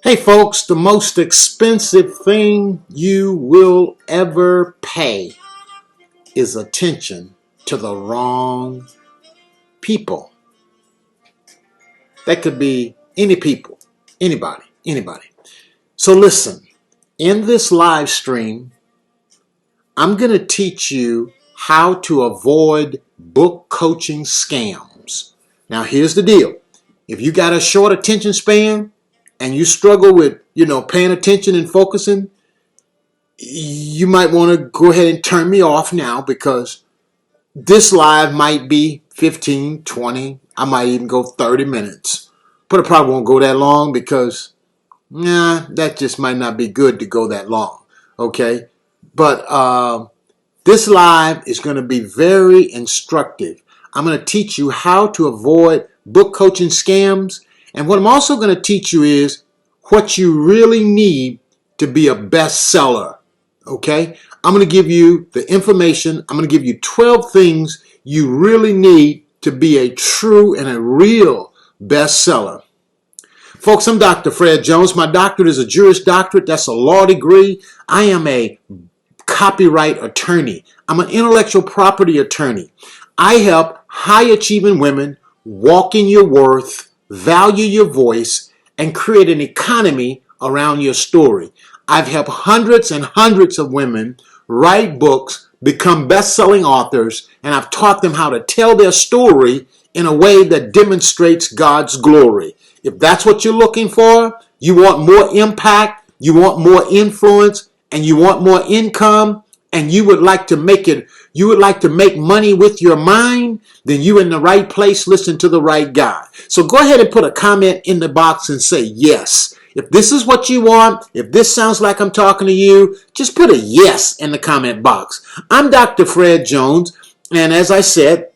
Hey folks, the most expensive thing you will ever pay is attention to the wrong people. That could be any people, anybody. So listen, in this live stream, I'm going to teach you how to avoid book coaching scams. Now here's the deal. If you got a short attention span, and you struggle with, paying attention and focusing, you might want to go ahead and turn me off now because this live might be 15, 20, I might even go 30 minutes. But it probably won't go that long because, that just might not be good to go that long, okay? But this live is going to be very instructive. I'm going to teach you how to avoid book coaching scams. And what I'm also going to teach you is what you really need to be a bestseller, okay? I'm going to give you the information. I'm going to give you 12 things you really need to be a true and a real bestseller. Folks, I'm Dr. Fred Jones. My doctorate is a Juris Doctorate. That's a law degree. I am a copyright attorney. I'm an intellectual property attorney. I help high-achieving women walk in your worth, value your voice, and create an economy around your story. I've helped hundreds and hundreds of women write books, become best-selling authors, and I've taught them how to tell their story in a way that demonstrates God's glory. If that's what you're looking for, you want more impact, you want more influence, and you want more income, and you would like to make money with your mind, then you're in the right place. Listen to the right guy. So go ahead and put a comment in the box and say yes. If this is what you want, if this sounds like I'm talking to you, just put a yes in the comment box. I'm Dr. Fred Jones, and as I said,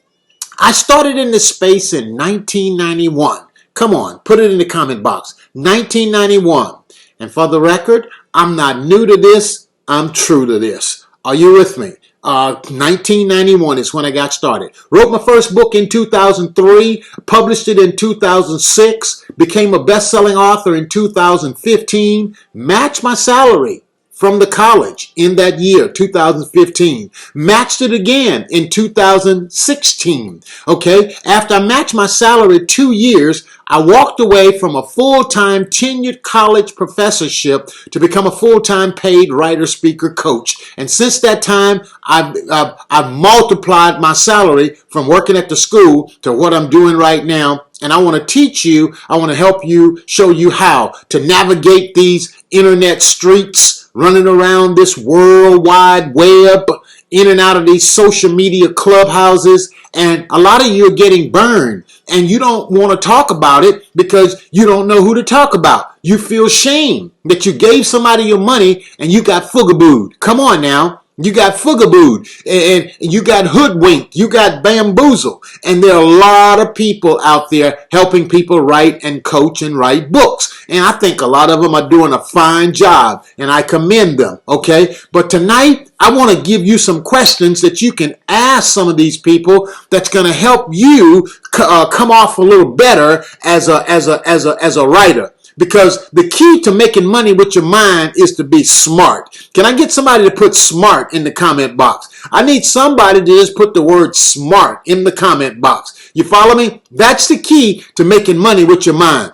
I started in this space in 1991. Come on, put it in the comment box. 1991. And for the record, I'm not new to this, I'm true to this. Are you with me? 1991 is when I got started. Wrote my first book in 2003, published it in 2006, became a best-selling author in 2015, matched my salary from the college in that year, 2015. Matched it again in 2016. Okay, after I matched my salary 2 years, I walked away from a full-time tenured college professorship to become a full-time paid writer, speaker, coach. And since that time, I've multiplied my salary from working at the school to what I'm doing right now. And I want to teach you, I want to help you, show you how to navigate these internet streets, running around this world wide web, in and out of these social media clubhouses. And a lot of you are getting burned and you don't want to talk about it because you don't know who to talk about. You feel shame that you gave somebody your money and you got fugabooed. Come on now. You got fugabooed and you got hoodwinked. You got bamboozled. And there are a lot of people out there helping people write and coach and write books. And I think a lot of them are doing a fine job and I commend them. Okay. But tonight I want to give you some questions that you can ask some of these people that's going to help you come off a little better as a writer. Because the key to making money with your mind is to be smart. Can I get somebody to put smart in the comment box? I need somebody to just put the word smart in the comment box. You follow me? That's the key to making money with your mind.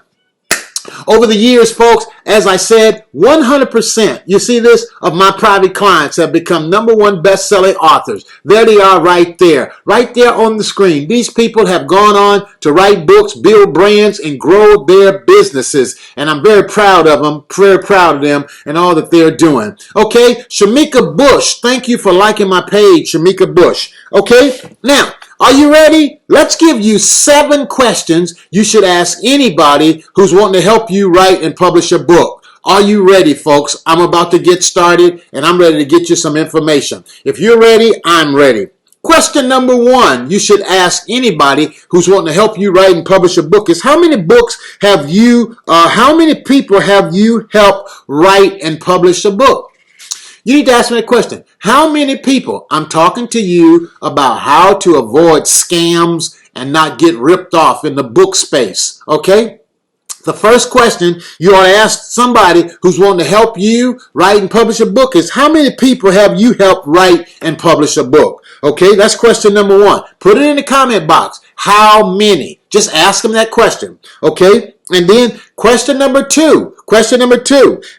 Over the years, folks, as I said, 100%, you see this, of my private clients have become #1 best-selling authors. There they are right there on the screen. These people have gone on to write books, build brands, and grow their businesses. And I'm very proud of them, and all that they're doing. Okay, Shamika Bush, thank you for liking my page, Shamika Bush. Okay, now, are you ready? Let's give you 7 questions you should ask anybody who's wanting to help you write and publish a book. Are you ready, folks? I'm about to get started, and I'm ready to get you some information. If you're ready, I'm ready. Question number 1 you should ask anybody who's wanting to help you write and publish a book is how many people have you helped write and publish a book? You need to ask me a question. How many people? I'm talking to you about how to avoid scams and not get ripped off in the book space. Okay? The first question you ought to ask somebody who's wanting to help you write and publish a book is, how many people have you helped write and publish a book? Okay, that's question number one. Put it in the comment box. How many? Just ask them that question. Okay, and then question number two.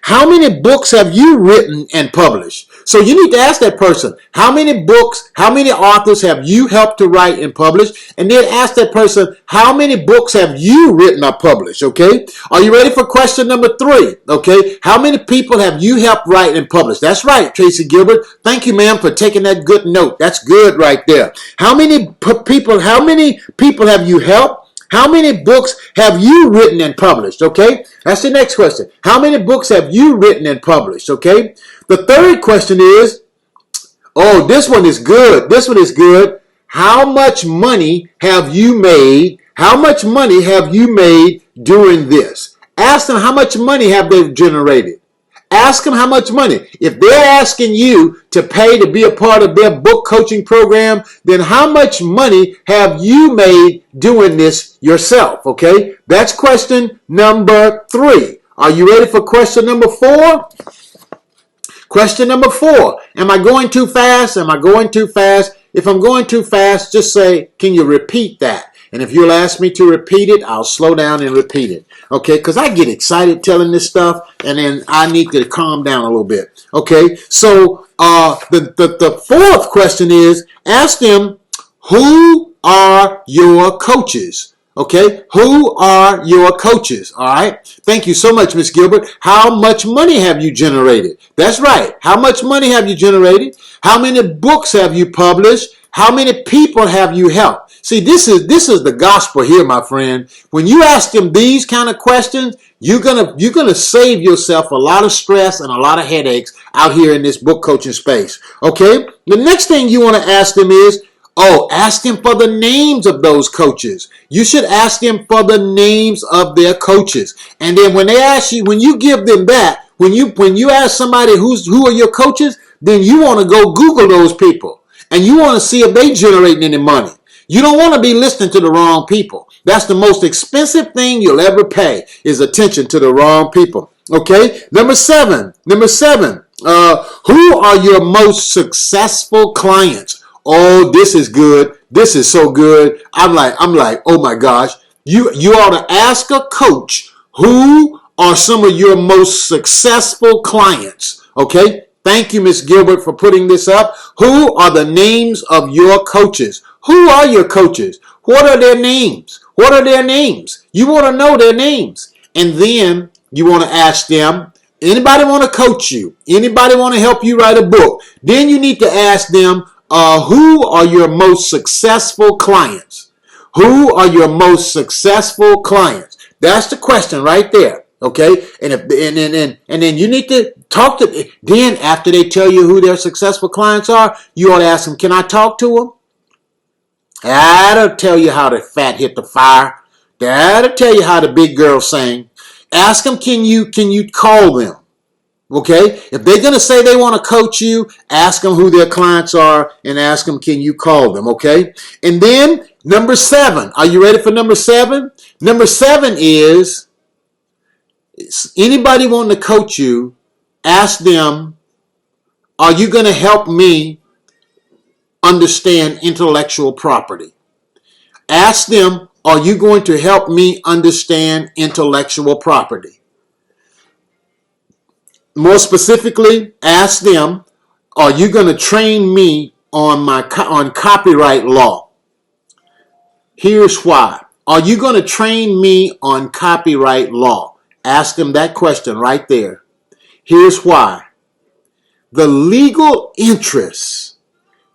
How many books have you written and published? So you need to ask that person, how many books, how many authors have you helped to write and publish? And then ask that person, how many books have you written or published? Okay, are you ready for question number three? Okay, how many people have you helped write and publish? That's right, Tracy Gilbert. Thank you, ma'am, for taking that good note. That's good right there. How many people have you helped? How many books have you written and published? Okay, that's the next question. How many books have you written and published? Okay, the third question is, oh, this one is good. This one is good. How much money have you made? How much money have you made doing this? Ask them how much money have they generated. Ask them how much money. If they're asking you to pay to be a part of their book coaching program, then how much money have you made doing this yourself? Okay, that's question number three. Are you ready for question number four? Question number four. Am I going too fast? Am I going too fast? If I'm going too fast, just say, can you repeat that? And if you'll ask me to repeat it, I'll slow down and repeat it. Okay, because I get excited telling this stuff, and then I need to calm down a little bit. Okay, so the fourth question is, ask them, who are your coaches? Okay, who are your coaches? All right, thank you so much, Miss Gilbert. How much money have you generated? That's right. How much money have you generated? How many books have you published? How many people have you helped? See, this is the gospel here, my friend. When you ask them these kind of questions, you're gonna save yourself a lot of stress and a lot of headaches out here in this book coaching space. Okay? The next thing you want to ask them is, ask them for the names of those coaches. You should ask them for the names of their coaches. And then when they ask you, when you give them that, when you ask somebody who are your coaches, then you want to go Google those people. And you want to see if they generating any money. You don't want to be listening to the wrong people. That's the most expensive thing you'll ever pay, is attention to the wrong people. Okay? Number seven. Who are your most successful clients? Oh, this is good. This is so good. I'm like, oh my gosh. You ought to ask a coach, who are some of your most successful clients? Okay? Thank you, Miss Gilbert, for putting this up. Who are the names of your coaches? Who are your coaches? What are their names? What are their names? You want to know their names. And then you want to ask them, anybody want to coach you? Anybody want to help you write a book? Then you need to ask them, who are your most successful clients? Who are your most successful clients? That's the question right there. Okay, and then you need to talk to. Then after they tell you who their successful clients are, you ought to ask them, "Can I talk to them?" That'll tell you how the fat hit the fire. That'll tell you how the big girl sang. Ask them, can you call them? Okay, if they're gonna say they want to coach you, ask them who their clients are, and ask them, can you call them? Okay, and then number 7. Are you ready for number 7? Number 7 is, anybody wanting to coach you, ask them, are you going to help me understand intellectual property? Ask them, are you going to help me understand intellectual property? More specifically, ask them, are you going to train me on copyright law? Here's why. Are you going to train me on copyright law? Ask them that question right there. Here's why. The legal interests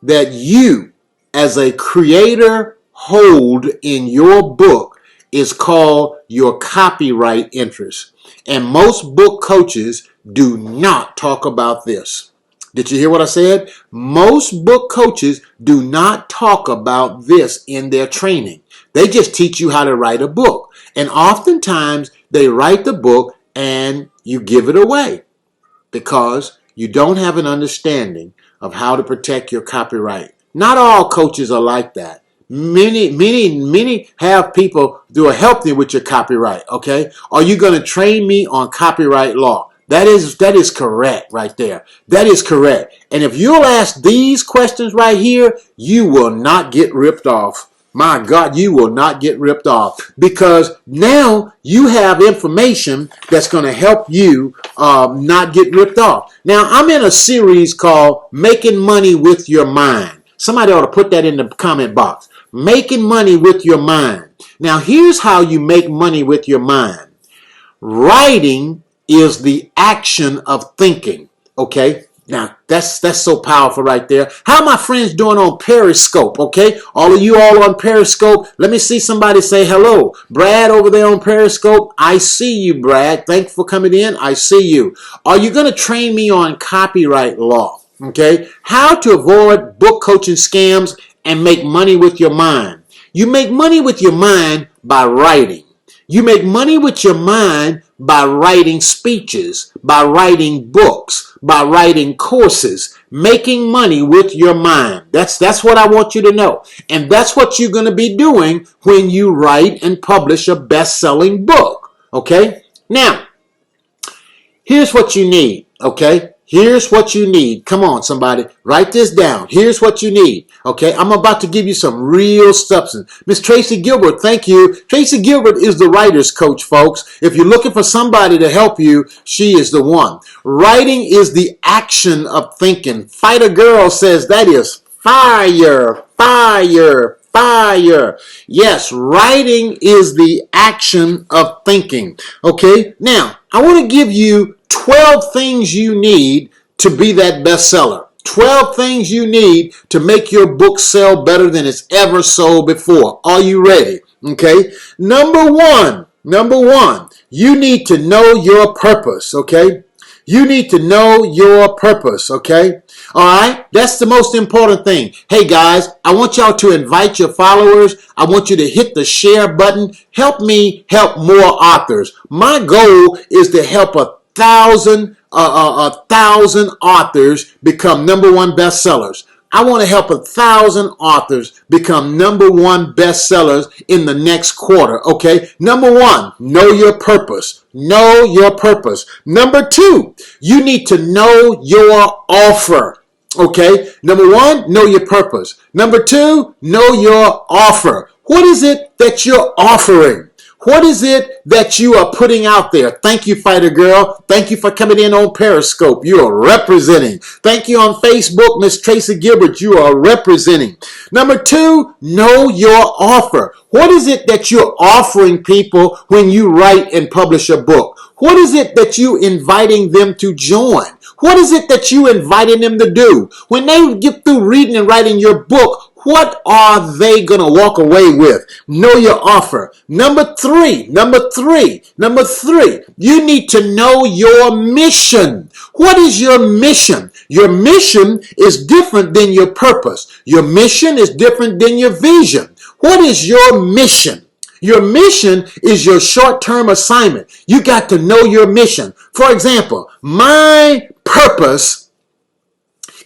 that you as a creator hold in your book is called your copyright interest. And most book coaches do not talk about this. Did you hear what I said? Most book coaches do not talk about this in their training. They just teach you how to write a book. And oftentimes they write the book and you give it away because you don't have an understanding of how to protect your copyright. Not all coaches are like that, Many have people do a help you with your copyright, okay? Are you going to train me on copyright law? That is correct right there. That is correct. And if you'll ask these questions right here, you will not get ripped off. My God, you will not get ripped off, because now you have information that's going to help you not get ripped off. Now, I'm in a series called Making Money with Your Mind. Somebody ought to put that in the comment box. Making money with your mind. Now, here's how you make money with your mind. Writing is the action of thinking. Okay? Now, that's so powerful right there. How are my friends doing on Periscope? Okay? All of you all on Periscope, let me see somebody say hello. Brad over there on Periscope, I see you, Brad. Thank you for coming in. I see you. Are you going to train me on copyright law? Okay? How to avoid book coaching scams and make money with your mind. You make money with your mind by writing. You make money with your mind by writing speeches, by writing books, by writing courses, making money with your mind. That's what I want you to know. And that's what you're going to be doing when you write and publish a best-selling book. Okay? Now, here's what you need. Okay? Here's what you need. Come on, somebody. Write this down. Here's what you need. Okay? I'm about to give you some real substance. Miss Tracy Gilbert, thank you. Tracy Gilbert is the writer's coach, folks. If you're looking for somebody to help you, she is the one. Writing is the action of thinking. Fighter Girl says that is fire, fire, fire. Yes, writing is the action of thinking. Okay? Now, I want to give you 12 things you need to be that bestseller. 12 things you need to make your book sell better than it's ever sold before. Are you ready? Okay. Number one, you need to know your purpose. Okay. You need to know your purpose. Okay. All right. That's the most important thing. Hey guys, I want y'all to invite your followers. I want you to hit the share button. Help me help more authors. My goal is to help a thousand authors become number one bestsellers. I want to help 1,000 authors become number one bestsellers in the next quarter. Okay. Number one, know your purpose. Know your purpose. Number two, you need to know your offer. Okay. Number one, know your purpose. Number two, know your offer. What is it that you're offering? What is it that you are putting out there? Thank you, Fighter Girl. Thank you for coming in on Periscope. You are representing. Thank you on Facebook, Miss Tracy Gilbert. You are representing. Number two, know your offer. What is it that you're offering people when you write and publish a book? What is it that you inviting them to join? What is it that you inviting them to do? When they get through reading and writing your book, what are they going to walk away with? Know your offer. Number three, you need to know your mission. What is your mission? Your mission is different than your purpose. Your mission is different than your vision. What is your mission? Your mission is your short-term assignment. You got to know your mission. For example, my purpose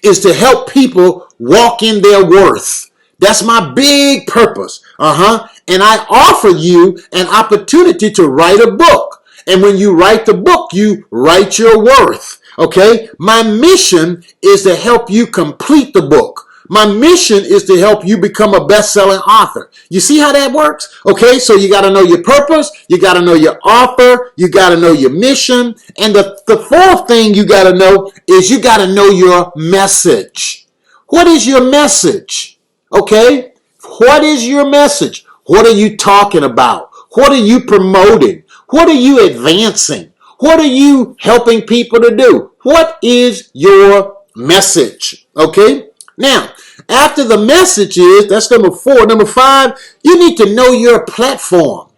is to help people walk in their worth. That's my big purpose. And I offer you an opportunity to write a book. And when you write the book, you write your worth. Okay? My mission is to help you complete the book. My mission is to help you become a best-selling author. You see how that works? Okay, so you got to know your purpose. You got to know your offer. You got to know your mission. And the fourth thing you got to know is you got to know your message. What is your message? Okay? What is your message? What are you talking about? What are you promoting? What are you advancing? What are you helping people to do? What is your message? Okay? Now, after the message is, that's number 4. Number 5, you need to know your platform.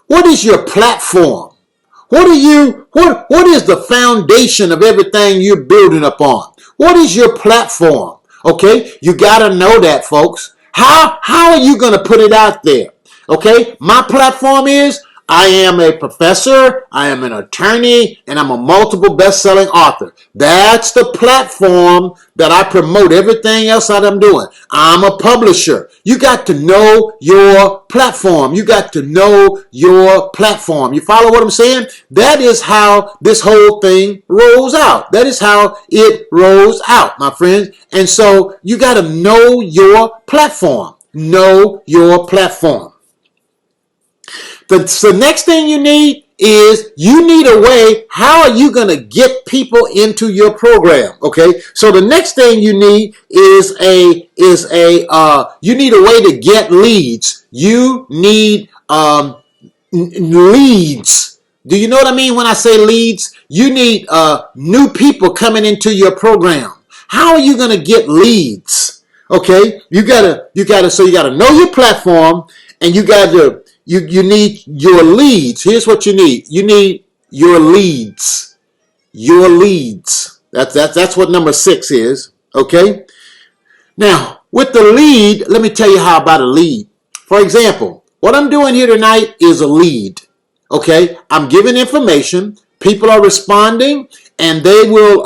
What is your platform? What is the foundation of everything you're building upon? What is your platform? Okay? You got to know that, folks. How are you going to put it out there? Okay? My platform is I am a professor, I am an attorney, and I'm a multiple best-selling author. That's the platform that I promote everything else that I'm doing. I'm a publisher. You got to know your platform. You got to know your platform. You follow what I'm saying? That is how this whole thing rolls out. That is how it rolls out, my friends. And so you got to know your platform. Know your platform. The next thing you need is you need a way. How are you going to get people into your program? Okay. So the next thing you need is you need a way to get leads. You need leads. Do you know what I mean when I say leads? You need new people coming into your program. How are you going to get leads? Okay. You gotta know your platform, and you need your leads. Here's what you need. You need your leads. Your leads. That's what number 6 is. Okay. Now, with the lead, let me tell you how about a lead. For example, what I'm doing here tonight is a lead. Okay. I'm giving information. People are responding, and they will,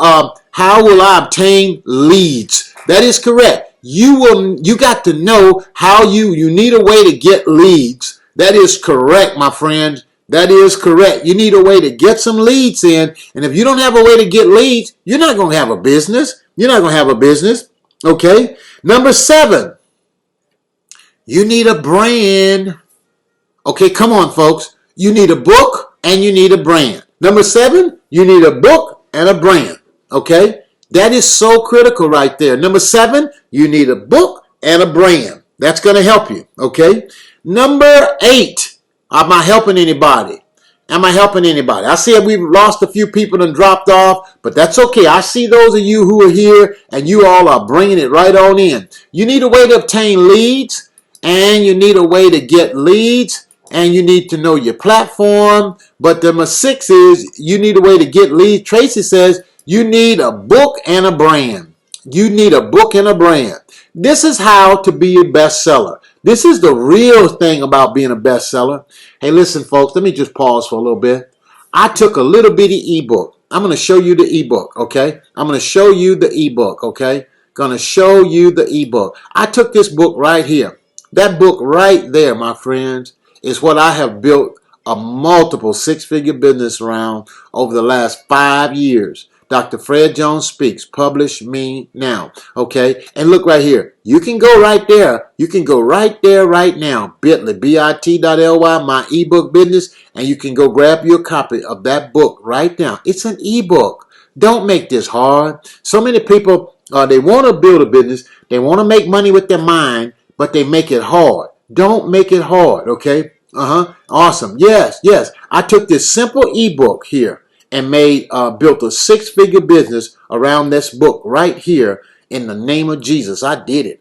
how will I obtain leads? That is correct. You got to know how you need a way to get leads. That is correct, my friends. That is correct. You need a way to get some leads in. And if you don't have a way to get leads, you're not going to have a business. You're not going to have a business. Okay. Number 7, you need a brand. Okay, come on, folks. You need a book and you need a brand. Number 7, you need a book and a brand. Okay. That is so critical right there. Number 7, you need a book and a brand. That's going to help you. Okay. Number 8, am I helping anybody? Am I helping anybody? I see we've lost a few people and dropped off, but that's okay. I see those of you who are here, and you all are bringing it right on in. You need a way to obtain leads, and you need a way to get leads, and you need to know your platform. But number 6 is you need a way to get leads. Tracy says you need a book and a brand. You need a book and a brand. This is how to be a bestseller. This is the real thing about being a bestseller. Hey, listen, folks, let me just pause for a little bit. I took a little bitty ebook. I'm going to show you the ebook, okay? I'm going to show you the ebook, okay? Going to show you the ebook. I took this book right here. That book right there, my friends, is what I have built a multiple 6-figure business around over the last 5 years. Dr. Fred Jones Speaks. Publish me now. Okay. And look right here. You can go right there. You can go right there right now. Bit.ly, bit.ly, my ebook business. And you can go grab your copy of that book right now. It's an ebook. Don't make this hard. So many people, they want to build a business. They want to make money with their mind, but they make it hard. Don't make it hard. Okay. Awesome. Yes. I took this simple ebook here and built a 6-figure business around this book right here in the name of Jesus. I did it,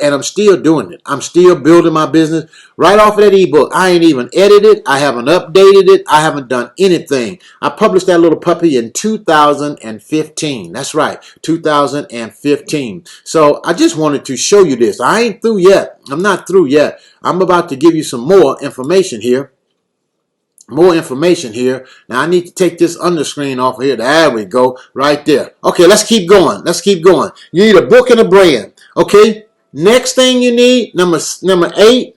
and I'm still doing it. I'm still building my business right off of that ebook. I ain't even edited. I haven't updated it. I haven't done anything. I published that little puppy in 2015. That's right, 2015. So I just wanted to show you this. I ain't through yet. I'm not through yet. I'm about to give you some more information here. More information here. Now I need to take this underscreen off of here. There we go. Right there. Okay, let's keep going. You need a book and a brand. Okay. Next thing you need, number 8,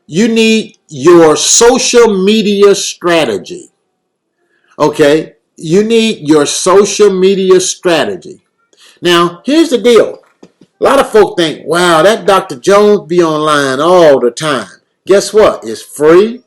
you need your social media strategy. Okay. You need your social media strategy. Now, here's the deal. A lot of folk think, wow, that Dr. Jones be online all the time. Guess what? It's free.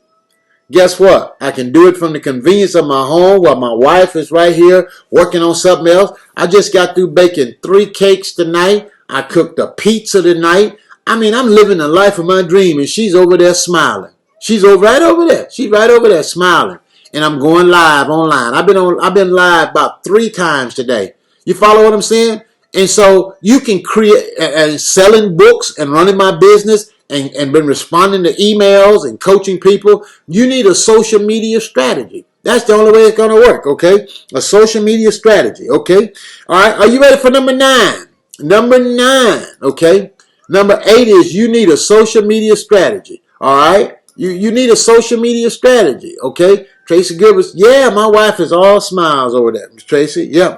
Guess what? I can do it from the convenience of my home while my wife is right here working on something else. I just got through baking 3 cakes tonight. I cooked a pizza tonight. I mean, I'm living the life of my dream, and she's over there smiling. She's right over there. She's right over there smiling. And I'm going live online. I've been live about 3 times today. You follow what I'm saying? And so you can create and selling books and running my business and been responding to emails and coaching people. You need a social media strategy. That's the only way it's going to work, okay? A social media strategy, okay? All right, are you ready for number 9? Number 9, okay? Number 8 is you need a social media strategy, all right? You need a social media strategy, okay? Tracy Gilbert, yeah, my wife is all smiles over there. Miss Tracy, yeah.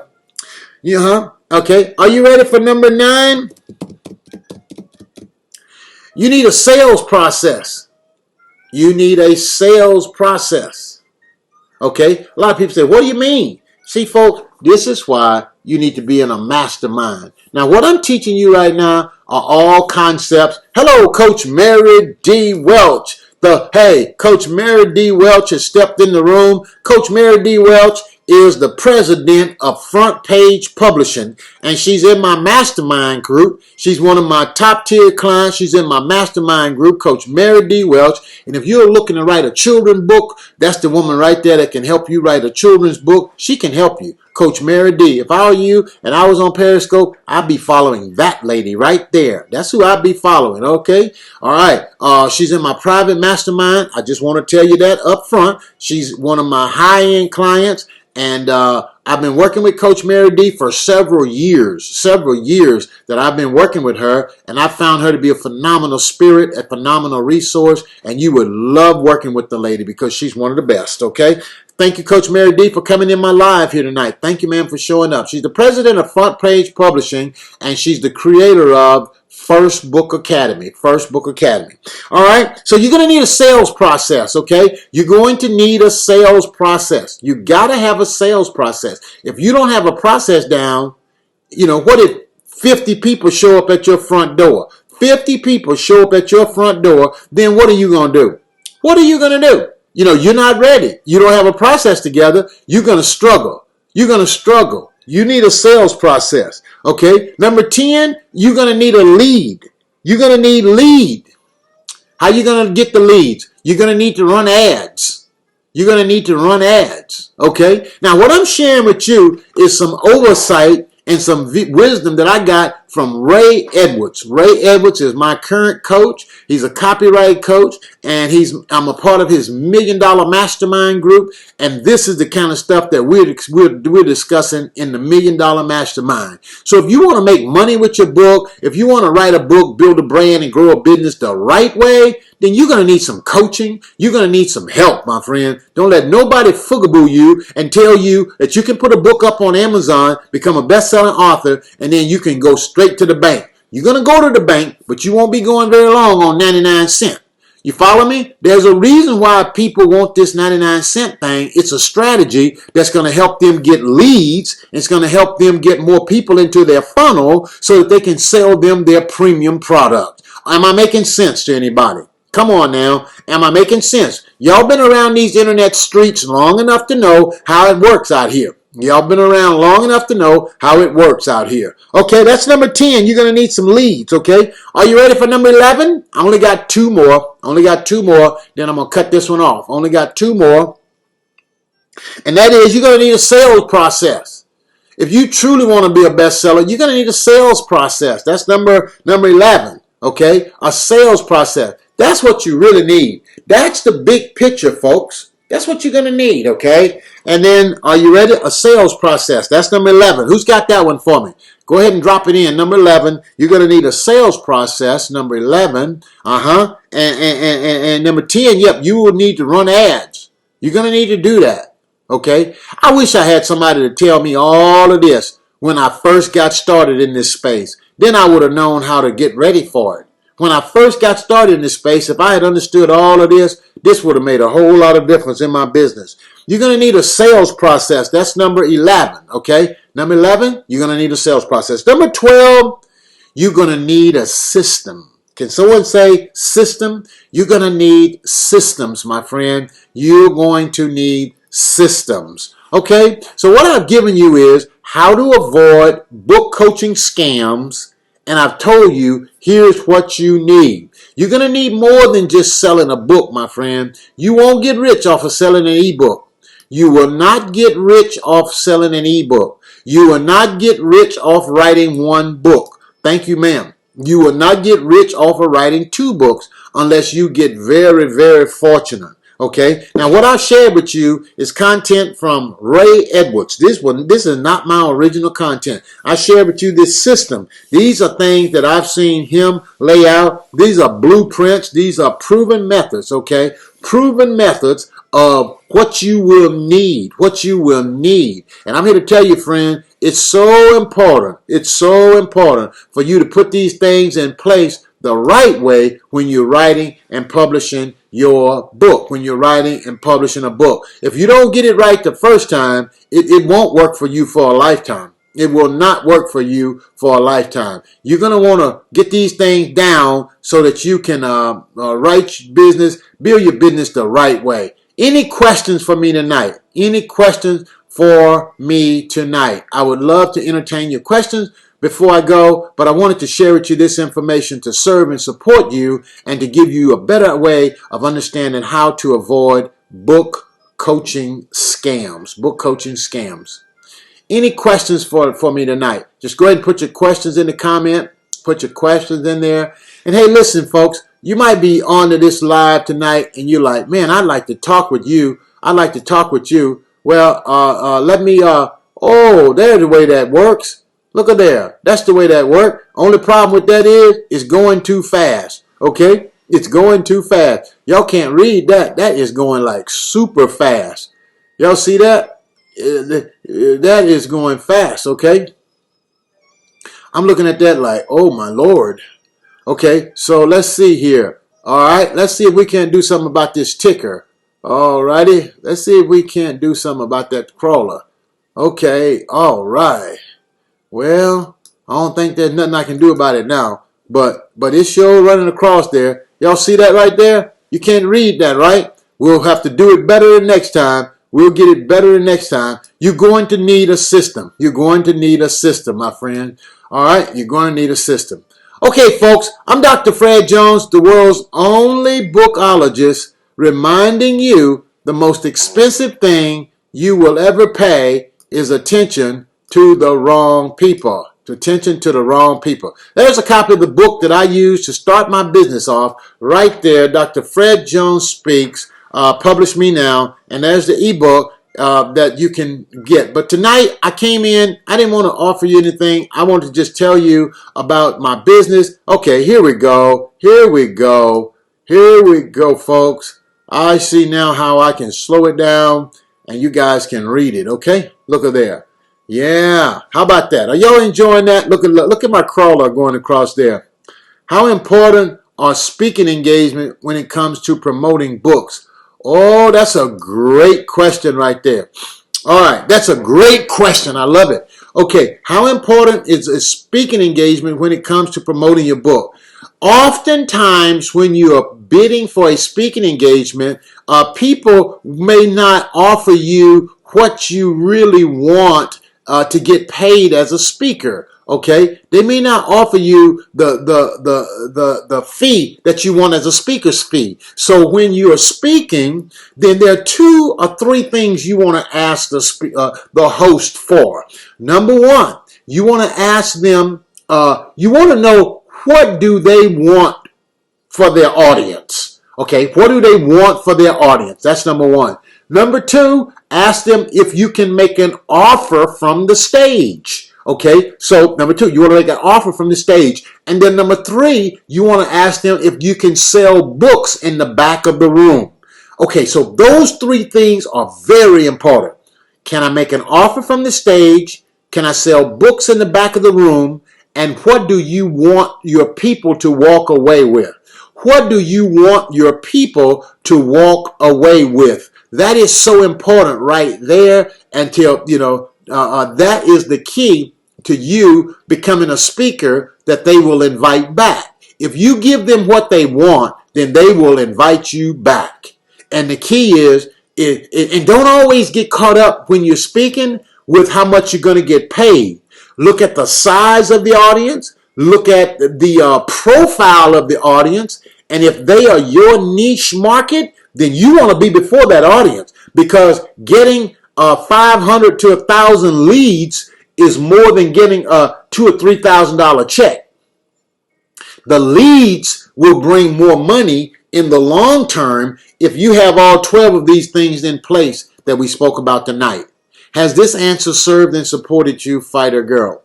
Okay, are you ready for number 9? You need a sales process. You need a sales process. Okay? A lot of people say, what do you mean? See, folks, this is why you need to be in a mastermind. Now, what I'm teaching you right now are all concepts. Hello, Coach Mary D. Welch. Coach Mary D. Welch has stepped in the room. Coach Mary D. Welch is the president of Front Page Publishing, and she's in my mastermind group. She's one of my top tier clients. She's in my mastermind group, Coach Mary D. Welch. And if you're looking to write a children's book, that's the woman right there that can help you write a children's book. She can help you. Coach Mary D. If I were you and I was on Periscope, I'd be following that lady right there. That's who I'd be following, okay? All right. She's in my private mastermind. I just want to tell you that up front. She's one of my high-end clients. And I've been working with Coach Mary D for several years that I've been working with her. And I found her to be a phenomenal spirit, a phenomenal resource. And you would love working with the lady because she's one of the best, okay? Thank you, Coach Mary D, for coming in my live here tonight. Thank you, ma'am, for showing up. She's the president of Front Page Publishing, and she's the creator of First Book Academy. All right. So you're going to need a sales process. Okay. You're going to need a sales process. You got to have a sales process. If you don't have a process down, what if 50 people show up at your front door? 50 people show up at your front door. Then what are you going to do? What are you going to do? You're not ready. You don't have a process together. You're going to struggle. You need a sales process. Okay. Number 10, you're going to need a lead. You're going to need lead. How are you going to get the leads? You're going to need to run ads. Okay. Now, what I'm sharing with you is some oversight and some wisdom that I got from Ray Edwards. Ray Edwards is my current coach. He's a copyright coach, and I'm a part of his $1 Million Mastermind group. And this is the kind of stuff that we're discussing in the $1 Million Mastermind. So if you want to make money with your book, if you want to write a book, build a brand, and grow a business the right way, then you're going to need some coaching. You're going to need some help, my friend. Don't let nobody foogaboo you and tell you that you can put a book up on Amazon, become a best-selling author, and then you can go straight to the bank. You're going to go to the bank, but you won't be going very long on 99 cents. You follow me? There's a reason why people want this 99 cent thing. It's a strategy that's going to help them get leads. It's going to help them get more people into their funnel so that they can sell them their premium product. Am I making sense to anybody? Come on now. Am I making sense? Y'all been around these internet streets long enough to know how it works out here. Y'all been around long enough to know how it works out here. Okay, that's number 10. You're going to need some leads, okay? Are you ready for number 11? I only got two more. Then I'm going to cut this one off. Only got 2 more. And that is, you're going to need a sales process. If you truly want to be a bestseller, you're going to need a sales process. That's number 11, okay? A sales process. That's what you really need. That's the big picture, folks. That's what you're going to need, okay? And then, are you ready? A sales process. That's number 11. Who's got that one for me? Go ahead and drop it in. Number 11, you're going to need a sales process. Number 11, and number 10, yep, you will need to run ads. You're going to need to do that, okay? I wish I had somebody to tell me all of this when I first got started in this space. Then I would have known how to get ready for it. When I first got started in this space, if I had understood all of this, this would have made a whole lot of difference in my business. You're going to need a sales process. That's number 11, okay? Number 11, you're going to need a sales process. Number 12, you're going to need a system. Can someone say system? You're going to need systems, my friend. You're going to need systems, okay? So what I've given you is how to avoid book coaching scams. And I've told you, here's what you need. You're going to need more than just selling a book, my friend. You won't get rich off of selling an ebook. You will not get rich off selling an ebook. You will not get rich off writing 1 book. Thank you, ma'am. You will not get rich off of writing 2 books unless you get very, very fortunate. Okay. Now, what I shared with you is content from Ray Edwards. This is not my original content. I shared with you this system. These are things that I've seen him lay out. These are blueprints. These are proven methods. Okay. Proven methods of what you will need. What you will need. And I'm here to tell you, friend, it's so important. It's so important for you to put these things in place the right way when you're writing and publishing your book, when you're writing and publishing a book. If you don't get it right the first time, it won't work for you for a lifetime. It will not work for you for a lifetime. You're going to want to get these things down so that you can write your business, build your business the right way. Any questions for me tonight? Any questions for me tonight? I would love to entertain your questions before I go, but I wanted to share with you this information to serve and support you and to give you a better way of understanding how to avoid book coaching scams. Book coaching scams. Any questions for me tonight? Just go ahead and put your questions in the comment. Put your questions in there. And hey, listen, folks, you might be on to this live tonight and you're like, man, I'd like to talk with you. I'd like to talk with you. Well, let me, oh, there's the way that works. Look at there. That's the way that works. Only problem with that is it's going too fast. Okay? It's going too fast. Y'all can't read that. That is going like super fast. Y'all see that? That is going fast. Okay? I'm looking at that like, oh my Lord. Okay, so let's see here. All right, let's see if we can't do something about this ticker. All righty, let's see if we can't do something about that crawler. Okay, all right. Well, I don't think there's nothing I can do about it now. But it's sure running across there. Y'all see that right there? You can't read that, right? We'll have to do it better the next time. We'll get it better the next time. You're going to need a system. You're going to need a system, my friend. All right? You're going to need a system. Okay, folks, I'm Dr. Fred Jones, the world's only bookologist, reminding you the most expensive thing you will ever pay is attention to the wrong people. Attention to the wrong people. There's a copy of the book that I used to start my business off right there. Dr. Fred Jones Speaks. Publish Me Now. And there's the ebook that you can get. But tonight I came in. I didn't want to offer you anything. I wanted to just tell you about my business. Okay, here we go. Here we go. Here we go, folks. I see now how I can slow it down and you guys can read it. Okay, look at there. Yeah, how about that? Are y'all enjoying that? Look at my crawler going across there. How important are speaking engagement when it comes to promoting books? Oh, that's a great question right there. All right, that's a great question. I love it. Okay, how important is speaking engagement when it comes to promoting your book? Oftentimes, when you are bidding for a speaking engagement, people may not offer you what you really want to get paid as a speaker. Okay, they may not offer you the fee that you want as a speaker's fee. So when you are speaking, then there are 2 or 3 things you want to ask the host for. Number one, you want to ask them. You want to know what do they want for their audience. Okay, what do they want for their audience? That's number one. Number 2, ask them if you can make an offer from the stage. Okay, so number 2, you want to make an offer from the stage. And then number 3, you want to ask them if you can sell books in the back of the room. Okay, so those 3 things are very important. Can I make an offer from the stage? Can I sell books in the back of the room? And what do you want your people to walk away with? What do you want your people to walk away with? That is so important right there until, that is the key to you becoming a speaker that they will invite back. If you give them what they want, then they will invite you back. And the key is, and don't always get caught up when you're speaking with how much you're going to get paid. Look at the size of the audience. Look at the profile of the audience. And if they are your niche market, then you want to be before that audience, because getting 500 to 1,000 leads is more than getting a $2,000 or $3,000 check. The leads will bring more money in the long term if you have all 12 of these things in place that we spoke about tonight? Has this answer served and supported you, fighter girl?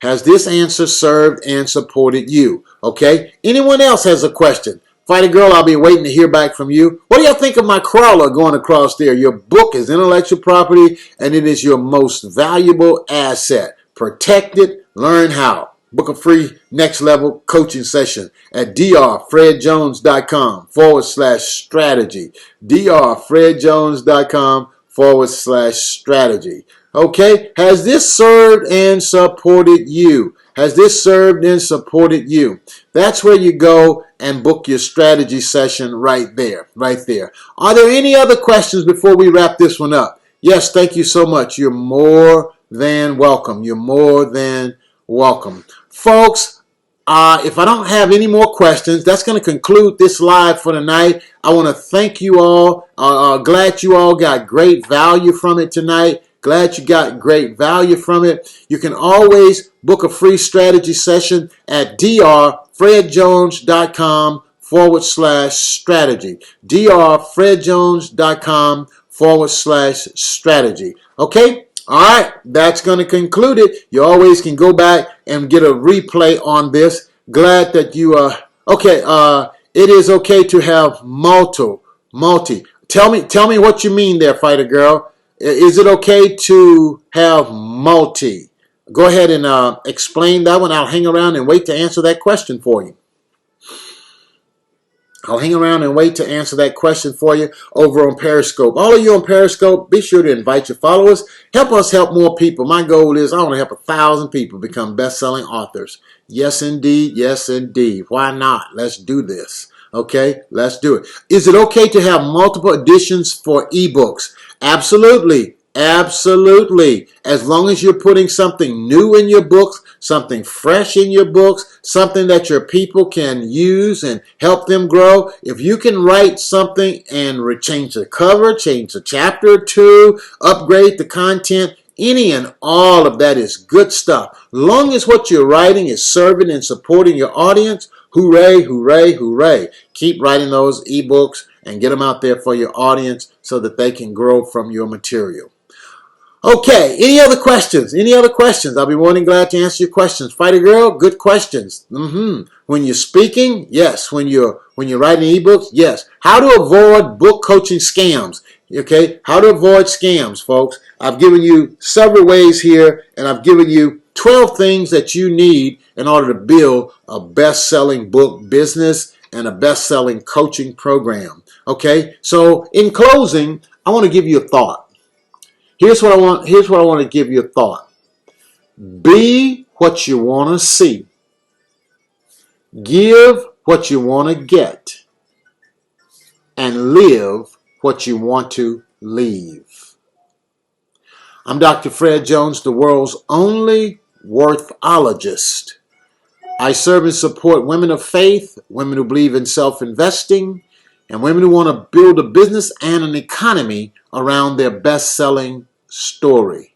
Has this answer served and supported you? Okay. Anyone else has a question? Fighter girl, I'll be waiting to hear back from you. What do y'all think of my crawler going across there? Your book is intellectual property and it is your most valuable asset. Protect it. Learn how. Book a free next level coaching session at drfredjones.com/strategy. drfredjones.com/strategy. Okay, has this served and supported you? Has this served and supported you? That's where you go and book your strategy session right there, right there. Are there any other questions before we wrap this one up? Yes, thank you so much. You're more than welcome. You're more than welcome. Folks, if I don't have any more questions, that's going to conclude this live for tonight. I want to thank you all. Glad you all got great value from it tonight. Glad you got great value from it. You can always book a free strategy session at drfredjones.com/strategy. drfredjones.com/strategy. Okay? All right, that's going to conclude it. You always can go back and get a replay on this. Glad that you okay. It is okay to have multi. Tell me what you mean there, fighter girl. Is it okay to have multi? Go ahead and explain that one. I'll hang around and wait to answer that question for you. I'll hang around and wait to answer that question for you over on Periscope. All of you on Periscope, be sure to invite your followers. Help us help more people. My goal is I want to help 1,000 people become best-selling authors. Yes, indeed. Yes, indeed. Why not? Let's do this. Okay, let's do it. Is it okay to have multiple editions for ebooks? Absolutely. Absolutely. As long as you're putting something new in your books, something fresh in your books, something that your people can use and help them grow. If you can write something and change the cover, change the chapter or two, upgrade the content, any and all of that is good stuff. Long as what you're writing is serving and supporting your audience, hooray, hooray, hooray. Keep writing those ebooks and get them out there for your audience so that they can grow from your material. Okay, any other questions? Any other questions? I'll be more than glad to answer your questions. Fighter girl, good questions. When you're speaking, yes. When you're writing ebooks, yes. How to avoid book coaching scams. Okay, how to avoid scams, folks. I've given you several ways here, and I've given you 12 things that you need in order to build a best-selling book business and a best-selling coaching program. Okay, so in closing, I want to give you a thought. Here's what I want to give you a thought. Be what you want to see. Give what you want to get. And live what you want to leave. I'm Dr. Fred Jones, the world's only worthologist. I serve and support women of faith, women who believe in self-investing, and women who want to build a business and an economy around their best-selling story.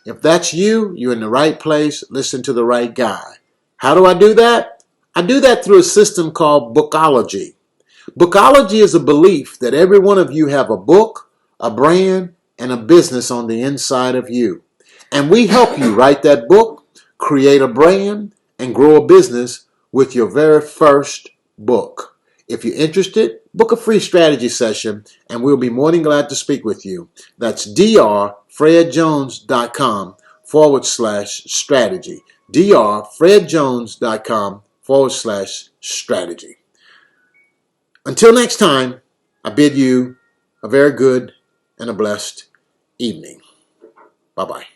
If that's you, you're in the right place. Listen to the right guy. How do I do that? I do that through a system called Bookology. Bookology is a belief that every one of you have a book, a brand, and a business on the inside of you. And we help you write that book, create a brand, and grow a business with your very first book. If you're interested, book a free strategy session, and we'll be more than glad to speak with you. That's drfredjones.com/strategy. drfredjones.com/strategy. Until next time, I bid you a very good and a blessed evening. Bye-bye.